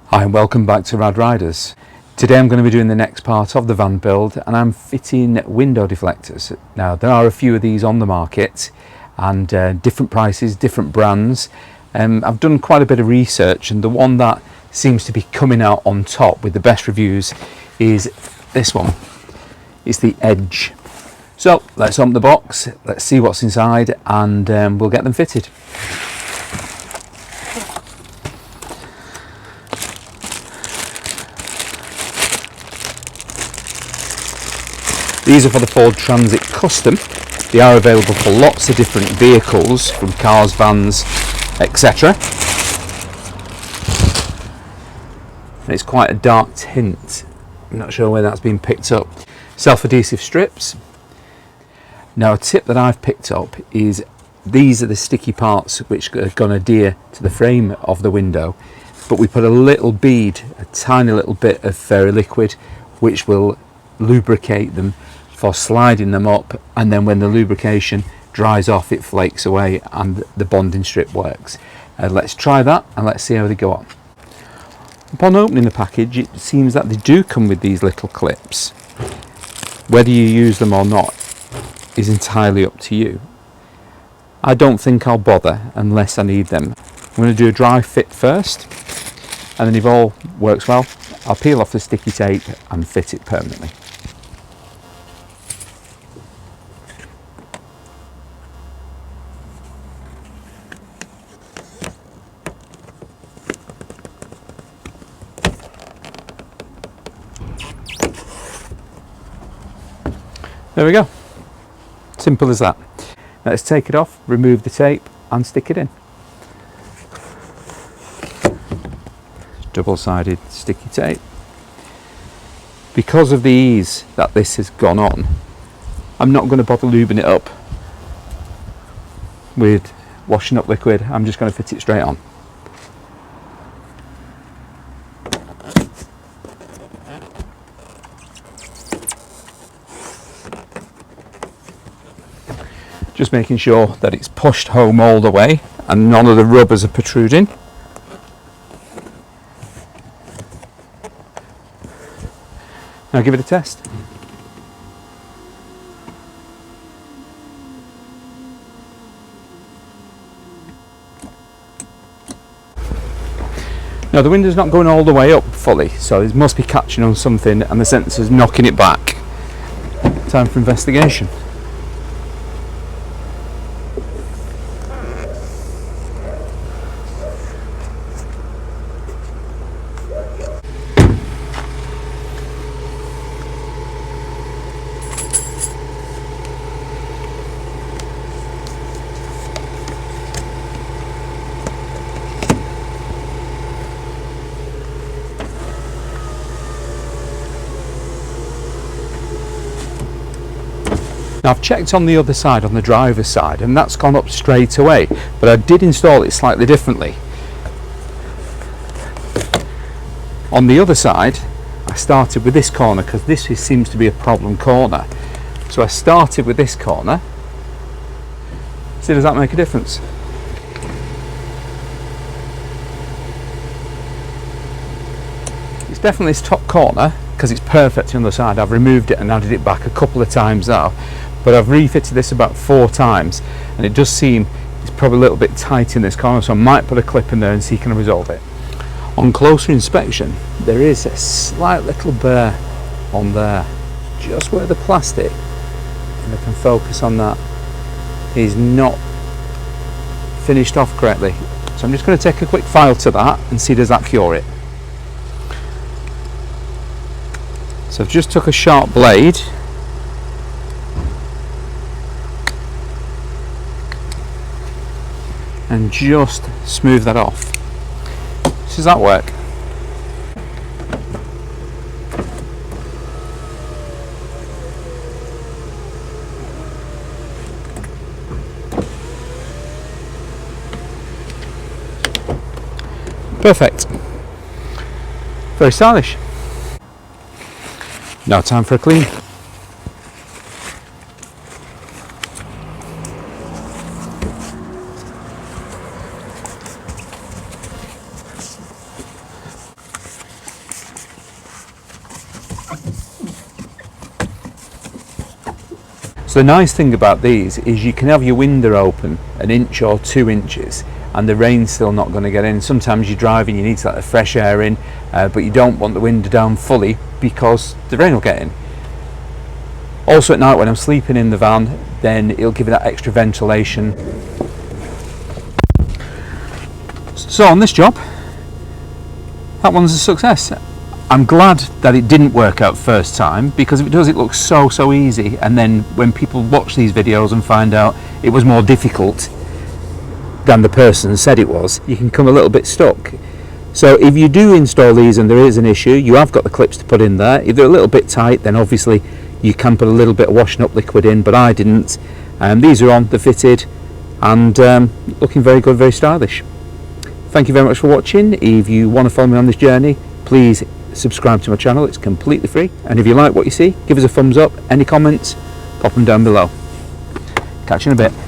Hi and welcome back to Rad Riders. Today I'm going to be doing the next part of the van build and I'm fitting window deflectors. Now there are a few of these on the market and different prices, different brands. I've done quite a bit of research and the one that seems to be coming out on top with the best reviews is this one. It's the Edge. So let's open the box, let's see what's inside and we'll get them fitted. These are for the Ford Transit Custom. They are available for lots of different vehicles, from cars, vans, etc. And it's quite a dark tint. I'm not sure where that's been picked up. Self-adhesive strips. Now a tip that I've picked up is these are the sticky parts which are going to adhere to the frame of the window, but we put a little bead, a tiny little bit of fairy liquid, which will lubricate them for sliding them up, and then when the lubrication dries off it flakes away and the bonding strip works. Let's try that and let's see how they go on. Upon opening the package it seems that they do come with these little clips. Whether you use them or not is entirely up to you. I don't think I'll bother unless I need them. I'm going to do a dry fit first, and then if all works well I'll peel off the sticky tape and fit it permanently. There we go. Simple as that. Let's take it off, remove the tape and stick it in. Double-sided sticky tape. Because of the ease that this has gone on, I'm not going to bother lubing it up with washing up liquid. I'm just going to fit it straight on. Just making sure that it's pushed home all the way and none of the rubbers are protruding. Now give it a test. Now the window's not going all the way up fully, so it must be catching on something and the sensor's knocking it back. Time for investigation. Now I've checked on the other side, on the driver's side, and that's gone up straight away, but I did install it slightly differently. On the other side I started with this corner because this seems to be a problem corner, so I started with this corner. See, does that make a difference? It's definitely this top corner because it's perfect on the side. I've removed it and added it back a couple of times now, but I've refitted this about 4 times and it does seem it's probably a little bit tight in this corner, so I might put a clip in there and see can I resolve it. On closer inspection there is a slight little burr on there, just where the plastic, and I can focus on that, is not finished off correctly. So I'm just going to take a quick file to that and see does that cure it. So I've just took a sharp blade and just smooth that off. Does that work? Perfect. Very stylish. Now time for a clean. So the nice thing about these is you can have your window open 1 inch or 2 inches and the rain's still not going to get in. Sometimes you're driving, you need to let the fresh air in, but you don't want the window down fully because the rain will get in. Also at night when I'm sleeping in the van, then it'll give it that extra ventilation. So on this job, that one's a success. I'm glad that it didn't work out first time, because if it does, it looks so easy, and then when people watch these videos and find out it was more difficult than the person said it was, you can come a little bit stuck. So if you do install these and there is an issue, you have got the clips to put in there. If they're a little bit tight, then obviously you can put a little bit of washing up liquid in, but I didn't. These are on, they're fitted, and looking very good, very stylish. Thank you very much for watching. If you want to follow me on this journey, please subscribe to my channel. It's completely free, and if you like what you see, give us a thumbs up. Any comments, pop them down below. Catch you in a bit.